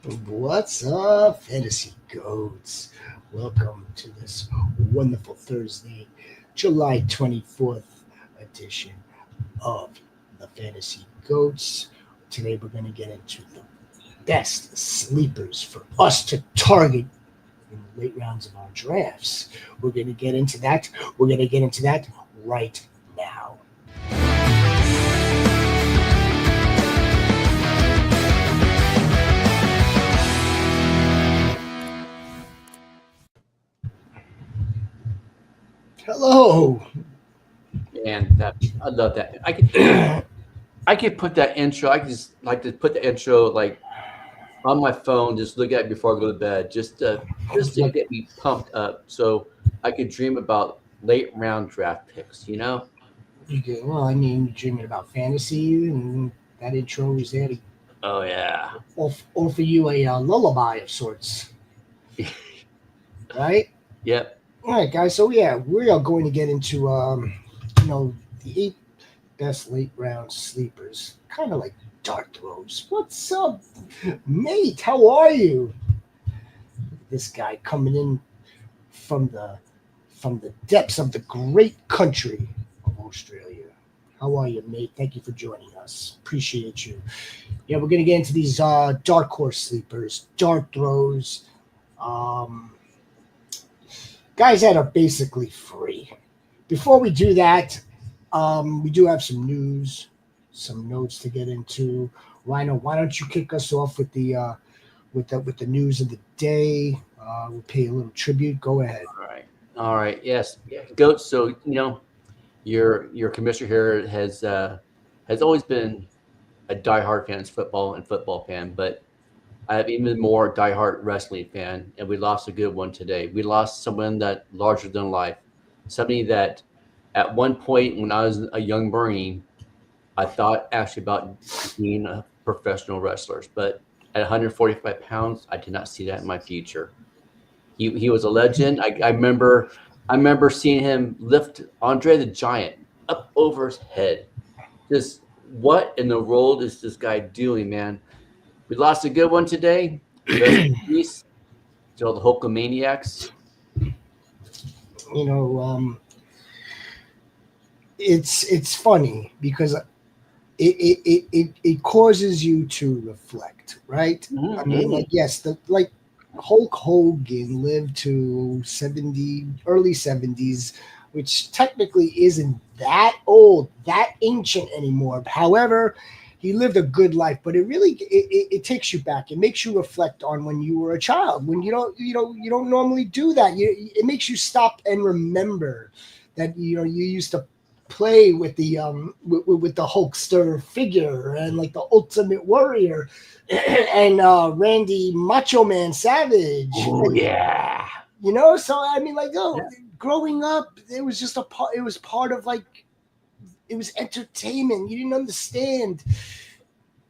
What's up, Fantasy Goats? Welcome to this wonderful Thursday, July 24th edition of the Fantasy Goats. Today we're going to get into the best sleepers for us to target in the late rounds of our drafts. We're going to get into that. We're going to get into that right now. Hello. And that I love that. I could put that intro. I could just like to put the intro like on my phone, just look at it before I go to bed, just to Like get me pumped up, so I could dream about late round draft picks. you go, well, I mean, you're dreaming about fantasy, and that intro was there to Oh yeah, offer you a lullaby of sorts, right? yep. All right, guys. So yeah, we are going to get into the eight best late round sleepers, kind of like dart throws. What's up, mate? How are you? This guy coming in from the depths of the great country of Australia. How are you, mate? Thank you for joining us. Appreciate you. Yeah, we're gonna get into these dark horse sleepers, dart throws, um, guys that are basically free. Before we do that, we do have some news, some notes to get into. Rhino, why don't you kick us off with the news of the day? We'll pay a little tribute. Go ahead. All right, yes, goats. So your commissioner here has always been a diehard fan's football and football fan, but I have even more diehard wrestling fan, and we lost a good one today. We lost someone that larger than life, somebody that at one point when I was a young Marine, I thought actually about being a professional wrestler, but at 145 pounds, I did not see that in my future. He was a legend. I remember seeing him lift Andre the Giant up over his head. Just what in the world is this guy doing, man? We lost a good one today. Rest in peace to all the Hulkamaniacs. You know, it's funny because it causes you to reflect, right? I mean, Mm-hmm. like yes, the like Hulk Hogan lived to 70, early 70s, which technically isn't that old, that ancient anymore. However, he lived a good life, but it takes you back. It makes you reflect on when you were a child, when you don't normally do that. It makes you stop and remember that you used to play with with the Hulkster figure and like the Ultimate Warrior and Randy Macho Man Savage. Oh yeah. So I mean, like, oh, Yeah. growing up, it was just a part. It was part of like it was entertainment. You didn't understand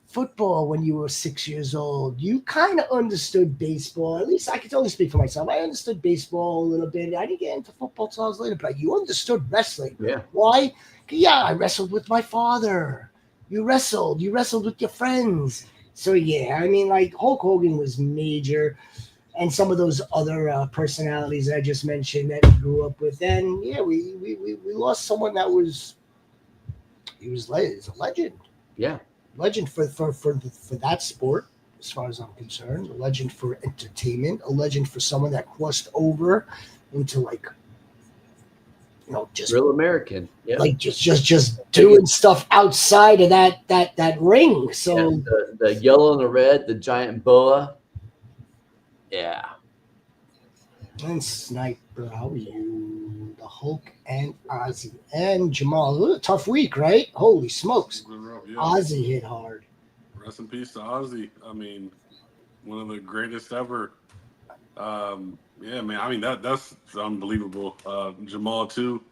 football when you were 6 years old. You kind of understood baseball. At least I could only speak for myself. I understood baseball a little bit. I didn't get into football till I was later, but you understood wrestling. Yeah. Why? Yeah, I wrestled with my father. You wrestled. You wrestled with your friends. So yeah, I mean, like Hulk Hogan was major, and some of those other personalities that I just mentioned that we grew up with. And yeah, we lost someone that was he's a legend, Yeah. legend for that sport, as far as I'm concerned. A legend for entertainment. A legend for someone that crossed over into like just Real American. Yep. like just Taking doing stuff outside of that ring. yeah, So the yellow and the red, the giant boa. Yeah. and Sniper, how are you? The Hulk and Ozzy and Jamal. Ooh, tough week, right? Holy smokes. Yeah. Ozzy hit hard. Rest in peace to Ozzy. I mean, one of the greatest ever. Yeah, man. I mean that's unbelievable. Jamal too.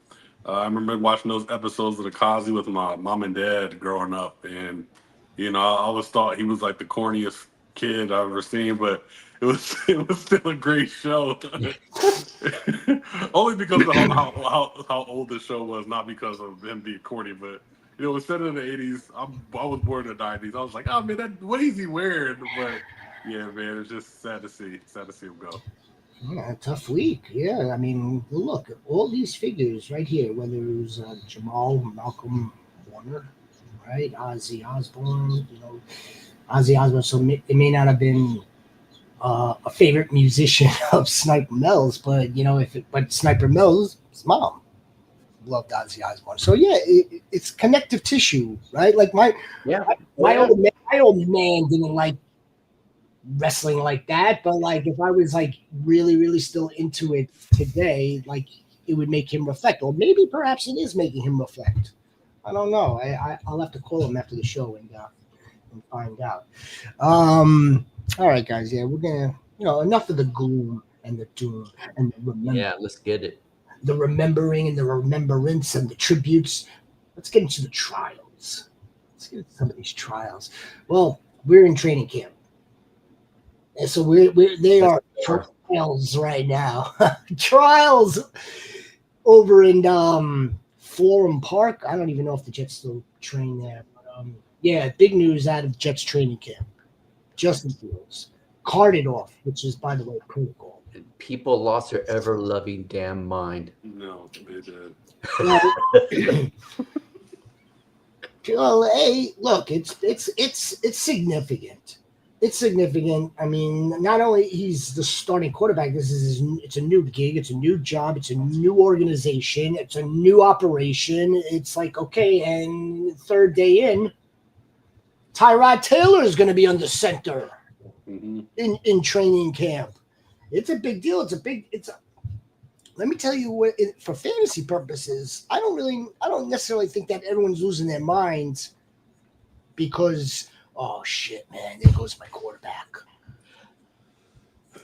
I remember watching those episodes of the Cosby with my mom and dad growing up, and I always thought he was like the corniest kid I've ever seen, but it was it was still a great show. Only because of how old the show was, not because of him being corny, but. It was set in the '80s. I was born in the '90s. I was like, oh man, what is he wearing? But Yeah, man, it's just sad to see him go. Yeah, tough week. Yeah, I mean, look, all these figures right here, whether it was Jamal, Malcolm Warner, right, Ozzy Osbourne, Ozzy Osbourne. So it may not have been a favorite musician of Sniper Mills, but but Sniper Mills' mom loved Ozzy Osbourne. So yeah, it's connective tissue, right? Like Yeah. my old man didn't like wrestling like that, but like if I was like really, really still into it today, like it would make him reflect, or maybe perhaps it is making him reflect. I don't know. I'll have to call him after the show and find out. All right, guys. Yeah, we're gonna enough of the gloom and the doom and Yeah, let's get it. the remembering and the remembrance and the tributes. Let's get into the trials. Let's get into some of these trials. Well, we're in training camp. And so they are trials right now. Trials over in Florham Park. I don't even know if the Jets still train there. But, yeah, big news out of Jets training camp. Justin Fields carted off, which is, by the way, protocol. People lost their ever loving damn mind. No, they did. Well, hey, look, it's significant. It's significant. I mean, not only he's the starting quarterback. It's a new gig. It's a new job. It's a new organization. It's a new operation. It's like, okay, and third day in, Tyrod Taylor is going to be under center in training camp. It's a big deal. Let me tell you what, for fantasy purposes, I don't necessarily think that everyone's losing their minds because, oh shit, man, there goes my quarterback.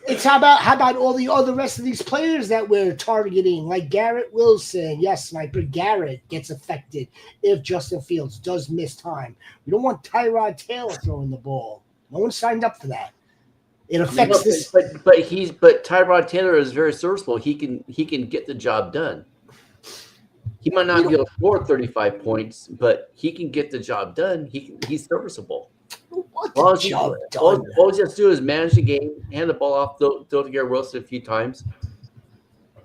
It's how about all the rest of these players that we're targeting, like Garrett Wilson. Yes, Sniper Garrett gets affected if Justin Fields does miss time. We don't want Tyrod Taylor throwing the ball. No one signed up for that. It affects this, but Tyrod Taylor is very serviceable. He can get the job done. He might not be able to score 35 points, but he can get the job done. He's serviceable. All he has to do is manage the game, hand the ball off, throw to Garrett Wilson a few times,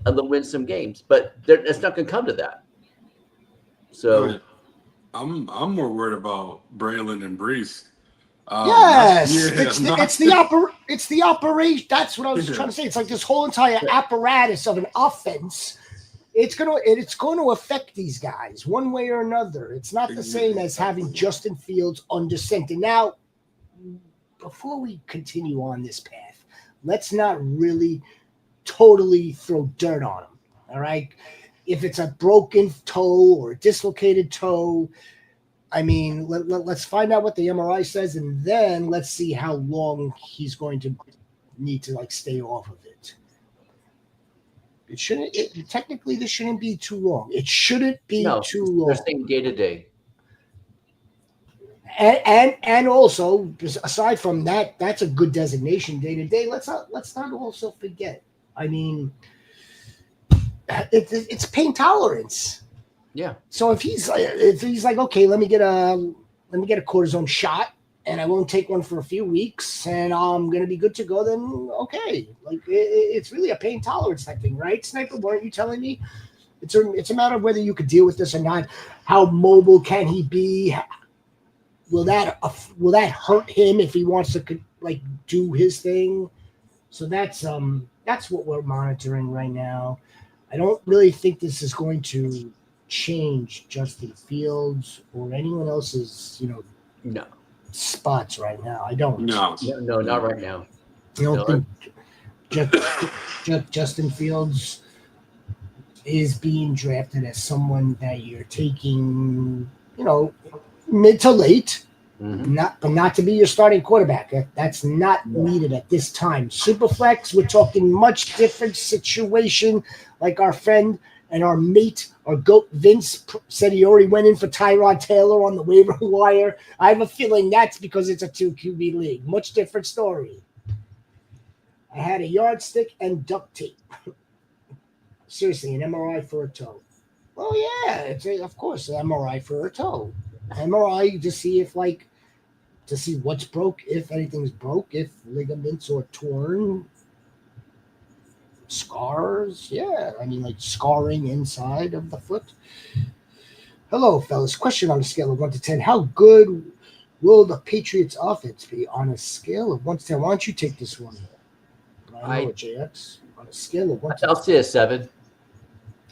and they'll win some games. But it's not going to come to that. So, I'm more worried about Braylon and Brees. Yes, it's the operation. That's what I was trying to say. It's like this whole entire apparatus of an offense. It's going to affect these guys one way or another. It's not the same as having Justin Fields under center. Now, before we continue on this path, let's not really totally throw dirt on him. All right, if it's a broken toe or a dislocated toe, I mean, let's find out what the MRI says, and then let's see how long he's going to need to stay off of it. Technically, this shouldn't be too long. It shouldn't be too long. They're saying day to day. And also, aside from that, that's a good designation, day to day. Let's not also forget. I mean, it's pain tolerance. Yeah. So if he's like, okay, let me get a cortisone shot, and I won't take one for a few weeks, and I'm gonna be good to go, then okay. Like it's really a pain tolerance type thing, right, Sniper? Weren't you telling me? It's a matter of whether you could deal with this or not. How mobile can he be? Will that hurt him if he wants to do his thing? So that's what we're monitoring right now. I don't really think this is going to change Justin Fields or anyone else's, no spots right now. I don't. No, not right now. You don't think Justin Fields is being drafted as someone that you're taking, mid to late, not to be your starting quarterback. That's not needed at this time. Superflex, we're talking much different situation. Like our friend and our mate, our goat Vince said he already went in for Tyrod Taylor on the waiver wire. I have a feeling that's because it's a 2 QB league. Much different story. I had a yardstick and duct tape. Seriously, an MRI for a toe. Well, yeah, of course, an MRI for a toe. MRI to see if to see what's broke, if anything's broke, if ligaments or torn scars. Yeah, I mean, like scarring inside of the foot. Hello, fellas. Question on a scale of 1 to 10. How good will the Patriots offense be on a scale of 1 to 10? Why don't you take this one? I know JX. On a scale of 1 to 10. I'll say a 7.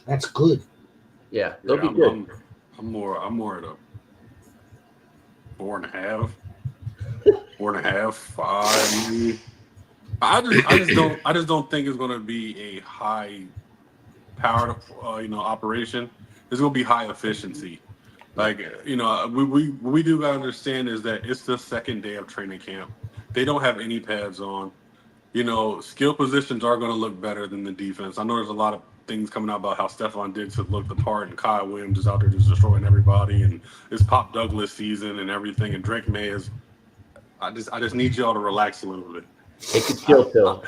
That's good. Yeah, they'll be good. I'm more at a 4.5, 4.5, 5. I just don't think it's going to be a high powered, operation. It's going to be high efficiency. Like, what we do got to understand is that it's the second day of training camp. They don't have any pads on. Skill positions are going to look better than the defense. I know there's a lot of things coming out about how Stephon Diggs has looked the part and Kyle Williams is out there just destroying everybody, and it's Pop Douglas season and everything, and Drake May is. I just need y'all to relax a little bit. Take a chill pill.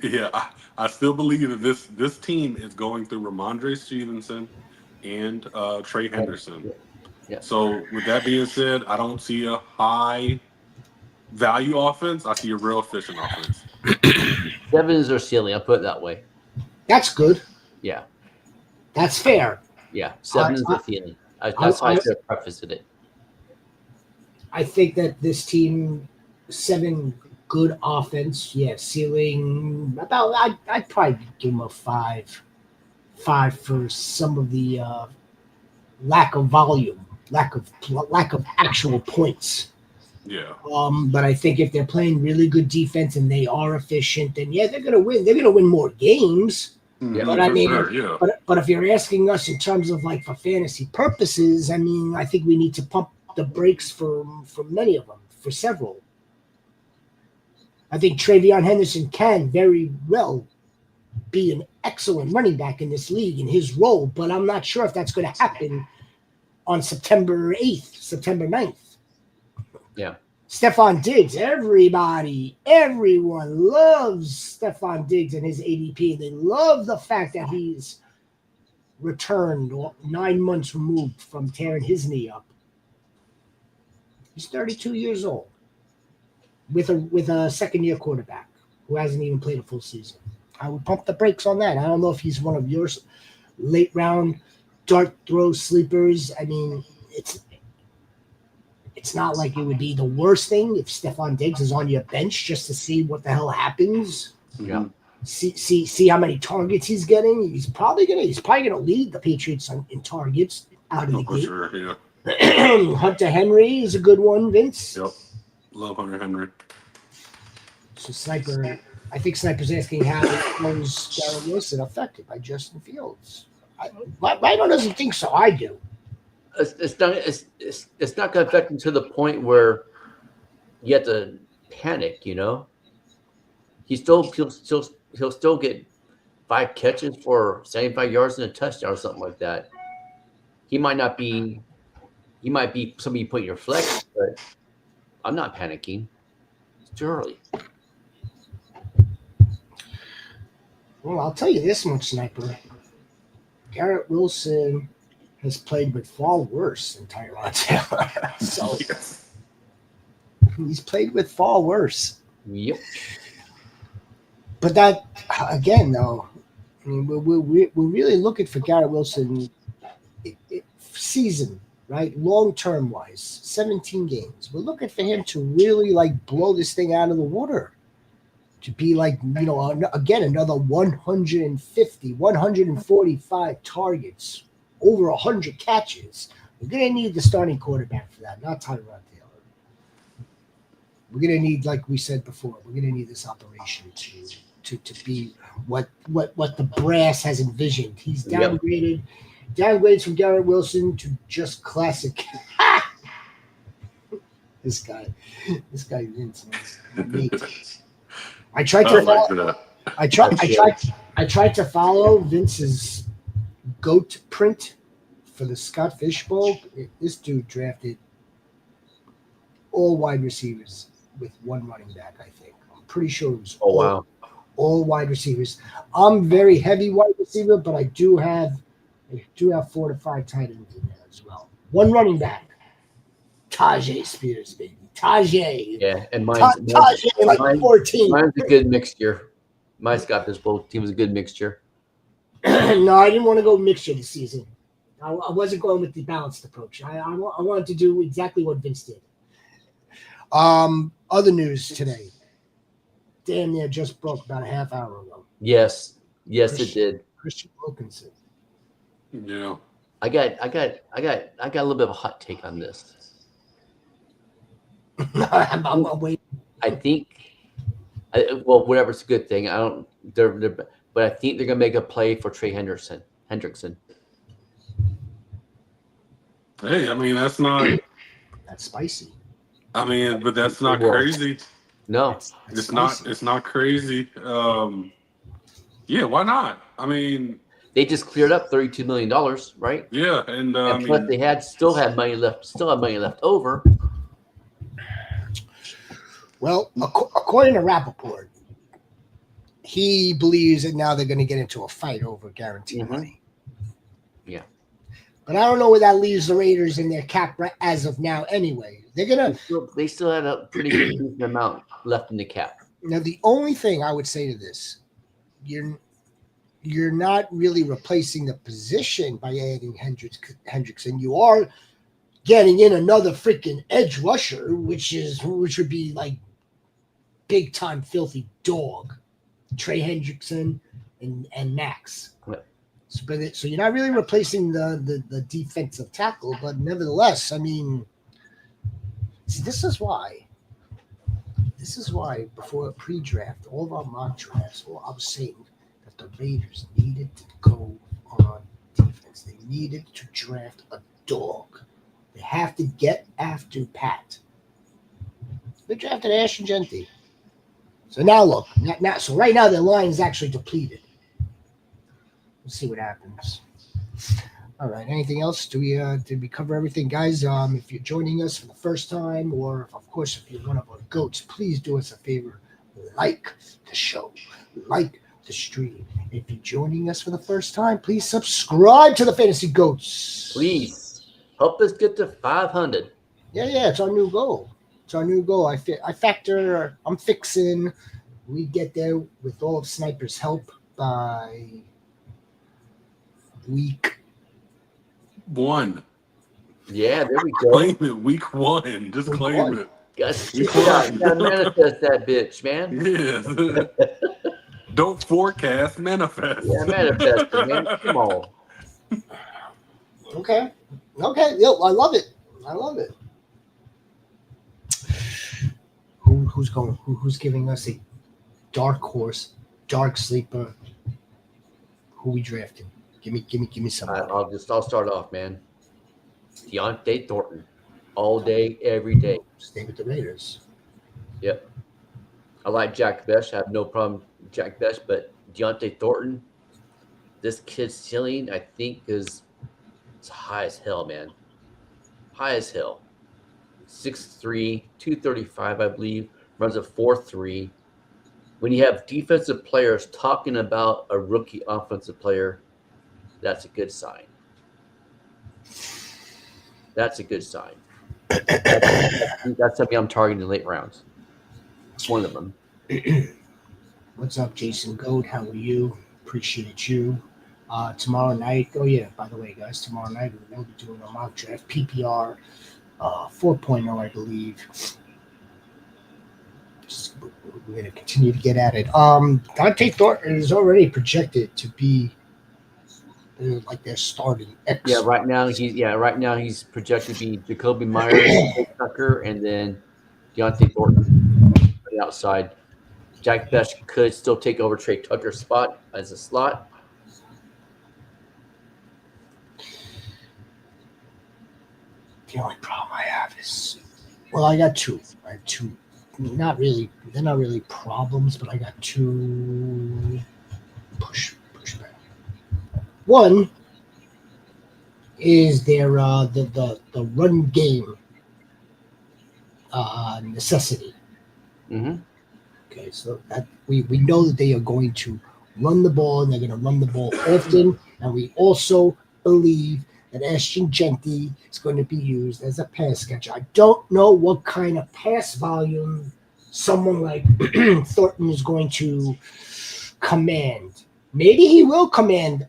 Yeah, I still believe that this team is going through Ramondre Stevenson and Trey Henderson. Yeah. So with that being said, I don't see a high value offense. I see a real efficient offense. 7 is their ceiling. I'll put it that way. That's good. Yeah. That's fair. Yeah. 7 is the ceiling. That's how I should have prefaced it. I think that this team, 7 good offense. Yeah, ceiling about. I'd probably give them a 5. 5 for some of the lack of volume, lack of actual points. Yeah. But I think if they're playing really good defense and they are efficient, then yeah, they're gonna win. They're gonna win more games. Yeah, but I mean, sure, yeah. but if you're asking us in terms of like for fantasy purposes, I mean, I think we need to pump the brakes for many of them, for several. I think Travion Henderson can very well be an excellent running back in this league in his role, but I'm not sure if that's going to happen on September 8th, September 9th. Yeah. Stephon Diggs, everyone loves Stephon Diggs and his ADP. They love the fact that he's returned 9 months removed from tearing his knee up. He's 32 years old with a second-year quarterback who hasn't even played a full season. I would pump the brakes on that. I don't know if he's one of your late-round dart throw sleepers. I mean, it's not like it would be the worst thing if Stephon Diggs is on your bench just to see what the hell happens. Yeah. See how many targets he's getting. He's probably gonna lead the Patriots in targets out of the gate. Sure, yeah. Hunter Henry is a good one, Vince. Yep. Love Hunter Henry. So Sniper, I think Sniper's asking how was Garrett Wilson affected by Justin Fields. Rhino doesn't think so. I do. It's not going to affect him to the point where you have to panic. He'll still get 5 catches for 75 yards and a touchdown or something like that. He might be somebody you put in your flex, but I'm not panicking. It's too early. Well, I'll tell you this much, Sniper. Garrett Wilson has played with far worse than Tyrod Taylor. So he's played with far worse. Yep. But that, again, though, I mean, we're really looking for Garrett Wilson season, right? Long-term wise, 17 games. We're looking for him to really, blow this thing out of the water. To be again, another 150, 145 targets, over 100 catches. We're going to need the starting quarterback for that, not Tyrod Taylor. We're going to need, like we said before, we're going to need this operation to be what the brass has envisioned. He's downgraded from Garrett Wilson to just classic. This guy Vince. I tried to follow Vince's GOAT print for the Scott Fish Bowl. This dude drafted all wide receivers with one running back, I think. I'm pretty sure it was all wide receivers. I'm very heavy wide receiver, but I do have 4 to 5 tight ends in there as well. One running back. Tajay Spears, baby. Tajay. Yeah, and Tajay like 14. mine's a good mixture. My Scott Bisbal team was a good mixture. No, I didn't want to go mixture this season. I wasn't going with the balanced approach. I wanted to do exactly what Vince did. Other news today. Damn near just broke about a half hour ago. Yes, it did. Christian Wilkinson. Yeah. I got a little bit of a hot take on this. I'm waiting. I think, well, whatever's a good thing. I don't. But I think they're gonna make a play for Trey Hendrickson. Hey, I mean that's not. That's spicy. I mean, but that's not crazy. No, it's not. It's not crazy. Yeah, why not? I mean, they just cleared up $32 million, right? Yeah, and plus they still had money left over. Well, according to Rappaport, he believes that now they're going to get into a fight over guaranteed money. Yeah. But I don't know where that leaves the Raiders in their cap as of now anyway. They're going to... They still had a pretty good amount left in the cap. Now, the only thing I would say to this, you're not really replacing the position by adding Hendrickson. You are getting in another freaking edge rusher, which would be like big time filthy dog, Trey Hendrickson and Max. Yep. So you're not really replacing the defensive tackle, but nevertheless, I mean, see, this is why before pre-draft, all of our mock drafts, I was saying that the Raiders needed to go on defense. They needed to draft a dog. They have to get after Pat. They drafted Ashton Genty. So now look, so right now their line is actually depleted. Let's see what happens. All right. Anything else? Did we cover everything, guys? If you're joining us for the first time, or of course if you're one of our goats, please do us a favor, like the show, like the stream. If you're joining us for the first time, please subscribe to the Fantasy Goats. Please help us get to 500. Yeah, it's our new goal. I'm fixing. We get there with all of Sniper's help by week 1. Yeah, there we go. Claim it, week 1. Just claim it. You gotta manifest that bitch, man. Yeah. Don't forecast, manifest. Yeah, manifest it, man. Come on. Okay. Yo, I love it. Who's giving us a dark horse, dark sleeper? Who we drafting? Give me some. I'll start off, man. Deontay Thornton, all day, every day. Stay with the Raiders. Yep. I like Jack Best. I have no problem with Jack Best, but Deontay Thornton, this kid's ceiling, I think, is high as hell, man. High as hell. 6'3", 235, I believe. Runs a 4.3. When you have defensive players talking about a rookie offensive player, that's a good sign. That's something I'm targeting in late rounds. It's one of them. What's up, Jason Goat? How are you? Appreciate you. Tomorrow night. Oh yeah, by the way, guys, tomorrow night we're going to be doing a mock draft PPR 4.0, I believe. We're going to continue to get at it. Deontay Thornton is already projected to be like their starting X. Yeah, right now he's projected to be Jacoby Myers, Tucker, and then Deontay Thornton on the outside. Jack Best could still take over Trey Tucker's spot as a slot. The only problem I have is, I got two. They're not really problems, but I got two pushback. One is their the run game necessity. Mm-hmm. Okay, so that we know that they are going to run the ball, and they're going to run the ball often, and we also believe that Ashton Genty is going to be used as a pass catcher. I don't know what kind of pass volume someone like Thornton is going to command. Maybe he will command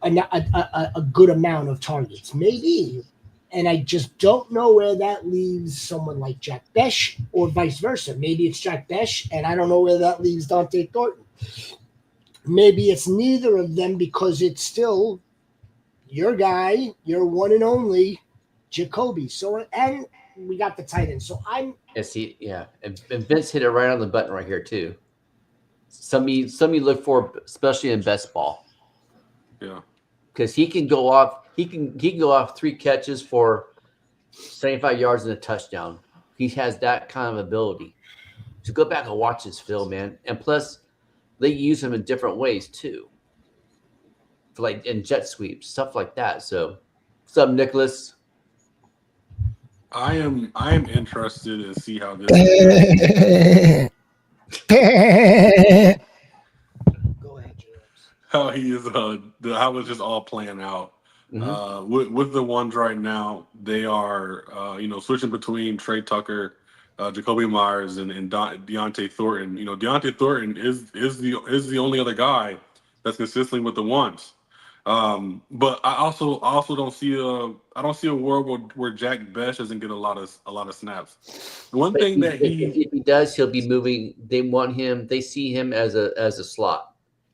a good amount of targets. Maybe. And I just don't know where that leaves someone like Jack Besh or vice versa. Maybe it's Jack Besh, and I don't know where that leaves Dante Thornton. Maybe it's neither of them because it's still your guy, your one and only Jacoby. So, and we got the tight end. So I'm and Vince hit it right on the button right here too. Some you look for, especially in best ball. Yeah. Because he can go off. He can go off 3 catches for 75 yards and a touchdown. He has that kind of ability. So go back and watch his film, man. And plus, they use him in different ways too, for like in jet sweeps, stuff like that. So, what's up, Nicholas? I am interested to see how this Go ahead, James. how he is how it's just all playing out. With the ones right now, they are switching between Trey Tucker, Jacoby Myers, and Deontay Thornton. Deontay Thornton is the only other guy that's consistently with the ones. But I also don't see a world where Jack Besh doesn't get a lot of snaps. The one thing that if he does, he'll be moving. They want him. They see him as a slot.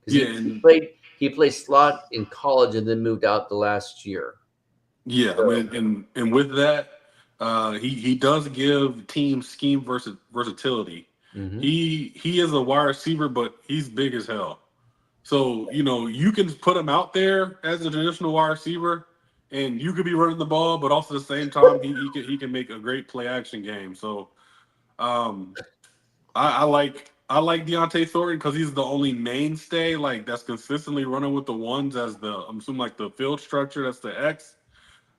Yeah, he played slot in college and then moved out the last year. Yeah, So, and with that, he does give teams scheme versatility. He is a wide receiver, but he's big as hell. So you can put him out there as a traditional wide receiver, and you could be running the ball, but also at the same time he can make a great play action game. So, I like Deontay Thornton because he's the only mainstay that's consistently running with the ones as I'm assuming like the field structure. That's the X.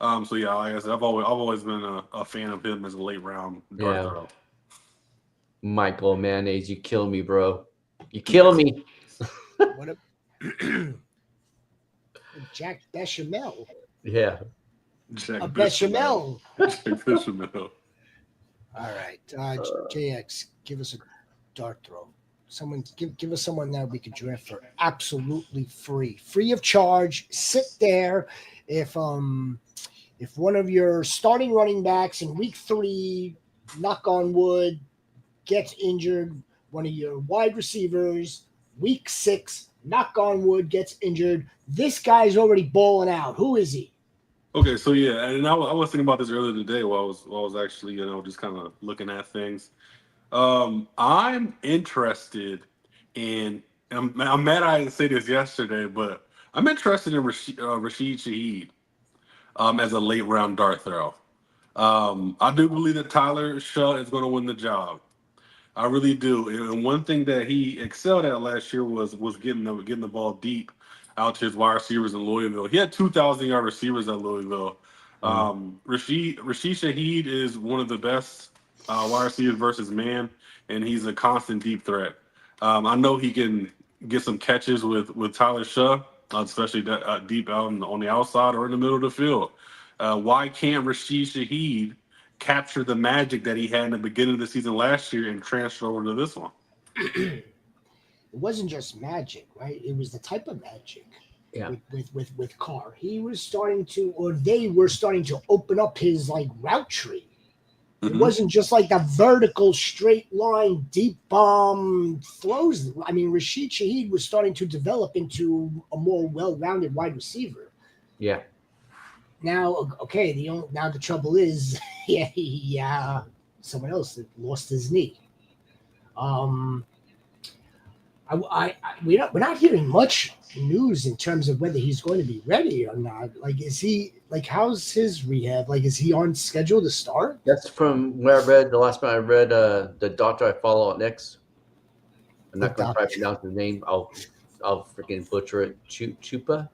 So yeah, like I said, I've always been a fan of him as a late round dart throw. Michael Mayonnaise, you kill me, bro. You kill me. What a Jack Bechamel. Yeah. Jack Bechamel. Jack Bechamel. All right, JX, give us a dart throw. Someone give us someone that we could draft for absolutely free of charge. Sit there. If one of your starting running backs in week 3, knock on wood, gets injured, one of your wide receivers, week 6, knock on wood, gets injured, this guy's already balling out. Who is he? Okay, so yeah, and I was thinking about this earlier today while I was actually just kind of looking at things. I'm interested in. I'm mad I didn't say this yesterday, but I'm interested in Rashid Shaheed as a late round dart throw. I do believe that Tyler Shutt is going to win the job. I really do. And one thing that he excelled at last year was getting the ball deep out to his wide receivers in Louisville. He had 2,000-yard receivers at Louisville. Rashid Shaheed is one of the best wide receivers versus man, and he's a constant deep threat. I know he can get some catches with Tyler Shutt, especially deep out on the outside or in the middle of the field. Why can't Rashid Shaheed capture the magic that he had in the beginning of the season last year and transfer over to this one? It wasn't just magic, right? It was the type of magic. Yeah. With Carr, he was starting to, or they were starting to open up his route tree. It wasn't just like the vertical straight line deep bomb throws. I mean, Rashid Shaheed was starting to develop into a more well-rounded wide receiver. Yeah. Now, okay, the trouble is, someone else that lost his knee. We're not hearing much news in terms of whether he's going to be ready or not. Is he how's his rehab? Is he on schedule to start? That's from where I read. The last time I read, the doctor I follow at Nick's. I'm not going to try to pronounce his name. I'll freaking butcher it. Chupa.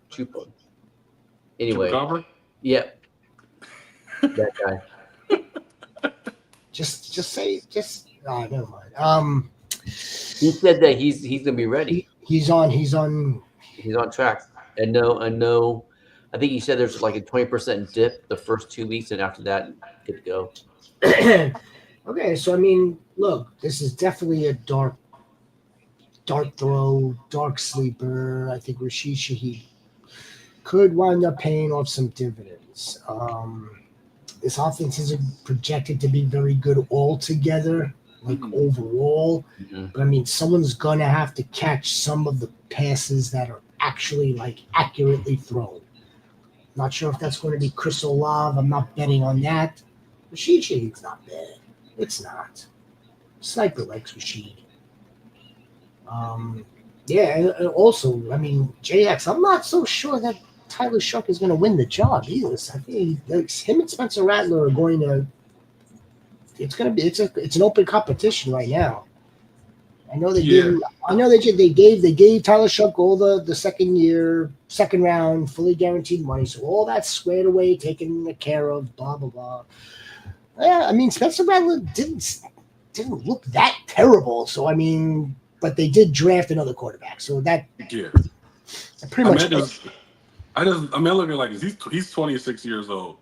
Anyway. Chupacabra? Yeah. That guy. Never mind. He said that he's gonna be ready. He's on He's on track. And no I think you said there's like a 20% dip the first 2 weeks, and after that, good to go. Okay, so I mean, look, this is definitely a dark throw, dark sleeper. I think Rashid Shaheed could wind up paying off some dividends. This offense isn't projected to be very good altogether, like overall. Mm-hmm. But I mean, someone's gonna have to catch some of the passes that are actually like accurately thrown. Not sure if that's going to be Chris Olave. I'm not betting on that. Rashid Shaheed's not bad. It's not. Sniper likes Rashid. Yeah, and also, I mean, JX, I'm not so sure that Tyler Shuck is going to win the job either. So I think him and Spencer Rattler are going to. It's going to be. It's an open competition right now. I know they Yeah. gave. I know they gave Tyler Shuck all the second round, fully guaranteed money. So all that's squared away, taken care of. Blah blah blah. Yeah, I mean, Spencer Rattler didn't look that terrible. So I mean, but they did draft another quarterback. So that Yeah. pretty much. I mean, I look at it like this. He's 26 years old,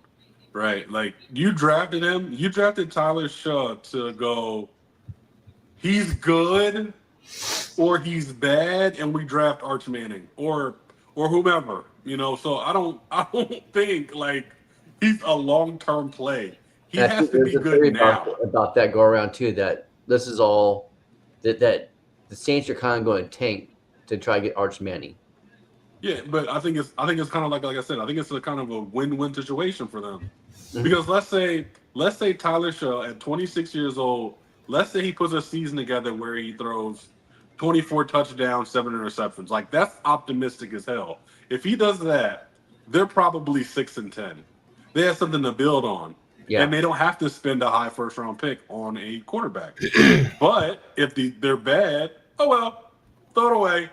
right? Like you drafted him. You drafted Tyler Shaw to go. He's good, or he's bad, and we draft Arch Manning or whomever. So I don't think like he's a long-term play. He And I has think to there's be a good theory now. about that go around too. That this is all that the Saints are kind of going to tank to try to get Arch Manning. Yeah, but I think it's kind of like I said. I think it's a kind of a win-win situation for them. Mhm. Because let's say Tyler Shaw at 26 years old, let's say he puts a season together where he throws 24 touchdowns, 7 interceptions. Like that's optimistic as hell. If he does that, they're probably 6-10. They have something to build on, Yeah, and they don't have to spend a high first round pick on a quarterback. But if they're bad, oh well, throw it away.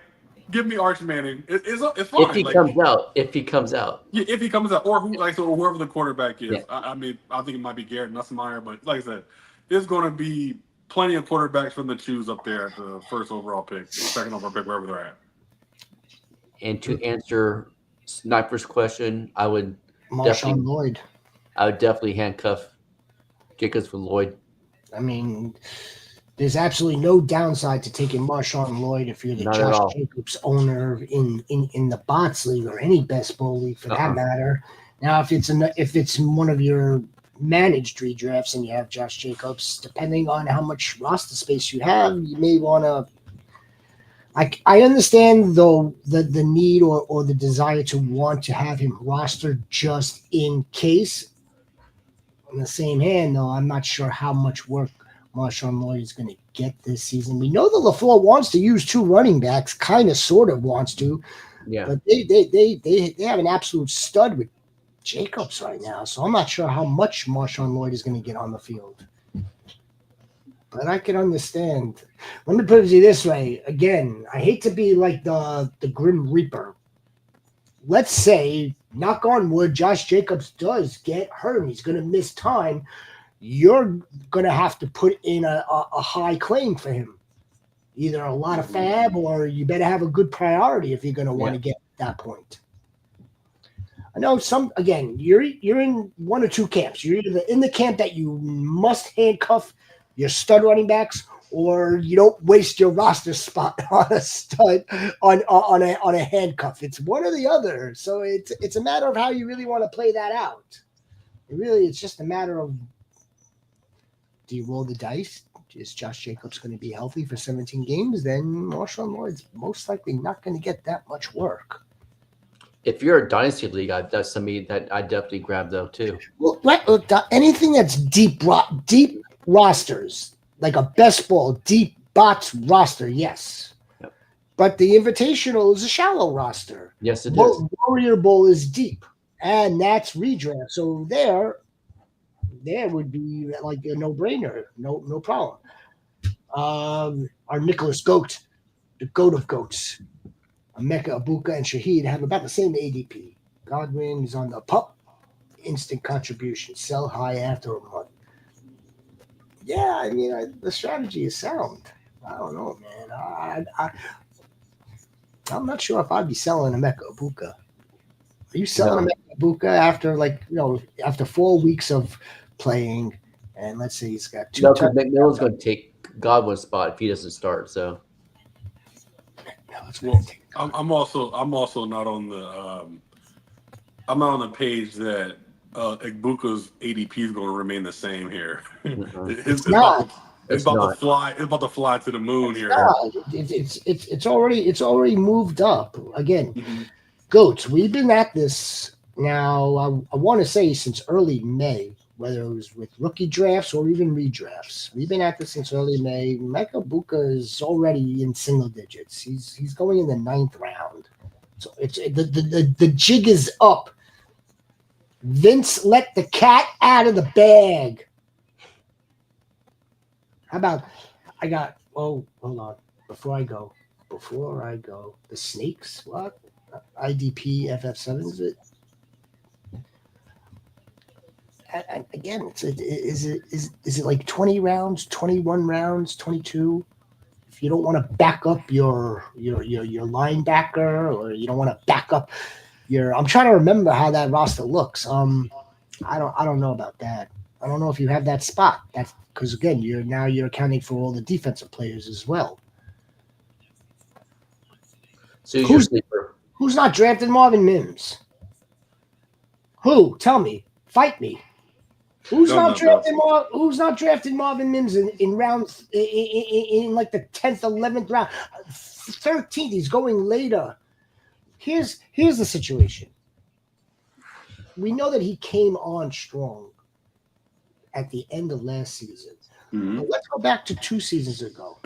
Give me Arch Manning. It's if fine. he Like comes out, if he comes out, yeah, if he comes out, or whoever the quarterback is. yeah. I mean, I think it might be Garrett Nussmeier, but like I said, there's going to be plenty of quarterbacks from the choose up there at the first overall pick, second overall pick, wherever they're at. And to answer Sniper's question, Marshawn Lloyd. I would definitely handcuff Jacobs for Lloyd. I mean, there's absolutely no downside to taking Marshawn Lloyd if you're the Not at Josh all. Jacobs owner in the Bots League or any best bowl league for that matter. Now, if it's one of your managed redrafts and you have Josh Jacobs, depending on how much roster space you have, you may want to. I understand though the need or the desire to want to have him rostered just in case. On the same hand, though, I'm not sure how much work Marshawn Lloyd is going to get this season. We know that LaFleur wants to use two running backs, kind of, sort of wants to, Yeah, but they have an absolute stud with Jacobs right now. So I'm not sure how much Marshawn Lloyd is going to get on the field. But I can understand. Let me put it to you this way. Again, I hate to be like the Grim Reaper. Let's say, knock on wood, Josh Jacobs does get hurt and he's going to miss time. You're going to have to put in a high claim for him. Either a lot of fab or you better have a good priority if you're going to want to get at that point. I know you're in one or two camps. You're either in the camp that you must handcuff your stud running backs, or you don't waste your roster spot on a stud on a handcuff. It's one or the other. So it's a matter of how you really want to play that out. It's just a matter of, do you roll the dice? Is Josh Jacobs going to be healthy for 17 games? Then Marshawn Lloyd's most likely not going to get that much work. if you're a dynasty league, that's somebody that I definitely grab though too. Well, anything that's deep rosters, like a best ball, deep bots roster, yes. Yep. But the Invitational is a shallow roster. Yes, it is. Warrior Bowl is deep, and that's redraft. So there would be like a no-brainer, no problem. Our Nicholas Goat, the goat of goats, Emeka Ibuka and Shaheed have about the same ADP. Godwin is on the pup, instant contribution, sell high after a month. Yeah, I mean, the strategy is sound. I don't know, man. I'm not sure if I'd be selling Emeka Ibuka. Are you selling him at Ibuka after 4 weeks of playing, and let's say he's got two No, because touchdowns? McMillan's going to take Godwin's spot if he doesn't start. So No, it's going to Well, take. I'm also not on the I'm not on the page that Igbuka's ADP is going to remain the same here. It's not. It's it's about to not. fly. It's about to fly to the moon It's here. not. It's already moved up again. Mm-hmm. Goats. We've been at this now. I want to say since early May, whether it was with rookie drafts or even redrafts. We've been at this since early May. Michael Buka is already in single digits. He's going in the 9th round. So the jig is up. Vince let the cat out of the bag. How about I got hold on. Before I go. The snakes? What? IDP FF7 is it? Again, is it like 20 rounds, 21 rounds, 22? If you don't want to back up your linebacker, or you don't want to back up I'm trying to remember how that roster looks. I don't know about that. I don't know if you have that spot. That's because again, you're accounting for all the defensive players as well. So who's your sleeper? Who's not drafted Marvin Mims? Who? Tell me. Fight me. Who's not drafted Marvin Mims in rounds in like the 10th, 11th round, 13th? He's going later. Here's the situation. We know that he came on strong at the end of last season. Mm-hmm. But let's go back to 2 seasons ago.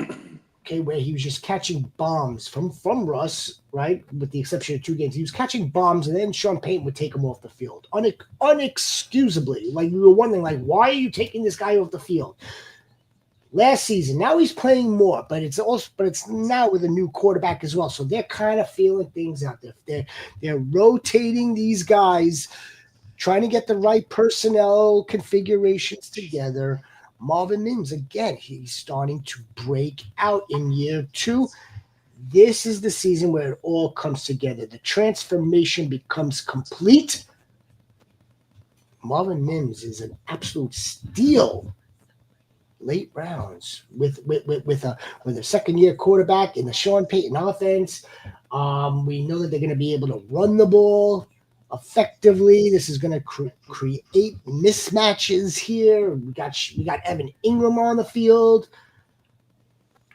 Okay, where he was just catching bombs from Russ, right? With the exception of 2 games, he was catching bombs, and then Sean Payton would take him off the field, unexcusably. Like we were wondering, like, why are you taking this guy off the field? Last season, now he's playing more, but it's now with a new quarterback as well. So they're kind of feeling things out there. They're rotating these guys, trying to get the right personnel configurations together. Marvin Mims, again, he's starting to break out in year 2. This is the season where it all comes together. The transformation becomes complete. Marvin Mims is an absolute steal. Late rounds with a second-year quarterback in the Sean Payton offense. We know that they're going to be able to run the ball effectively. This is going to create mismatches here. We got Evan Ingram on the field.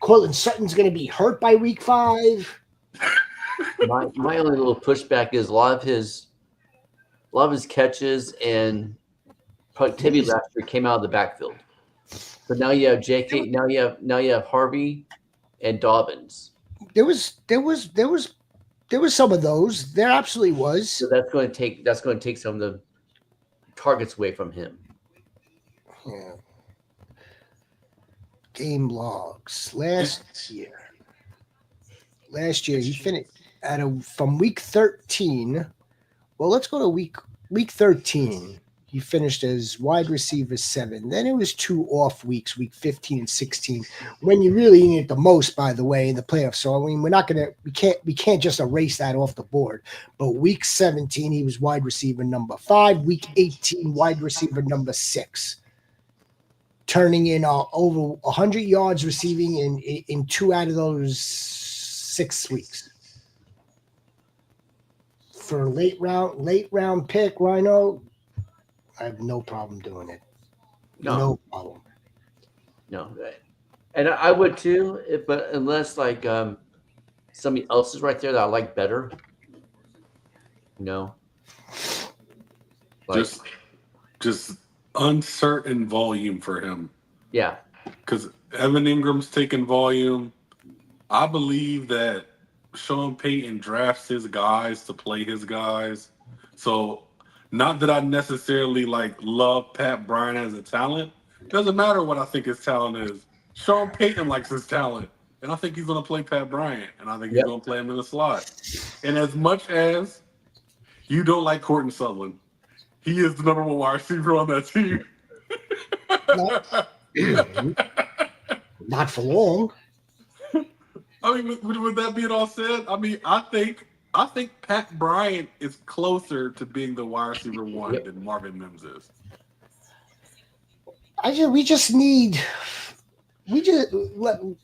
Cortland Sutton's going to be hurt by week 5. My only little pushback is a lot of his catches and productivity last year came out of the backfield. So now you have JK. Now you have Harvey and Dobbins. There was some of those. There absolutely was. So that's going to take some of the targets away from him. Yeah. Game logs last year. He finished from week 13. Well, let's go to week 13. He finished as wide receiver 7. Then it was 2 off weeks, week 15 and 16, when you really need it the most, by the way, in the playoffs. So I mean, we can't just erase that off the board. But week 17, he was wide receiver number 5. Week 18, wide receiver number 6, turning in over 100 yards receiving in 2 out of those 6 weeks. For a late round pick, Rhino, I have no problem doing it. No problem. No, and I would too, but unless like somebody else is right there that I like better, like, just uncertain volume for him. Yeah, because Evan Ingram's taking volume. I believe that Sean Payton drafts his guys to play his guys. So not that I necessarily love Pat Bryant as a talent. Doesn't matter what I think his talent is. Sean Payton likes his talent. And I think he's going to play Pat Bryant. And I think he's going to play him in the slot. And as much as you don't like Courtney Sutherland, he is the number 1 wide receiver on that team. Not for long. I mean, with that being all said, I mean, I think I think Pat Bryant is closer to being the wide receiver one than Marvin Mims is. We just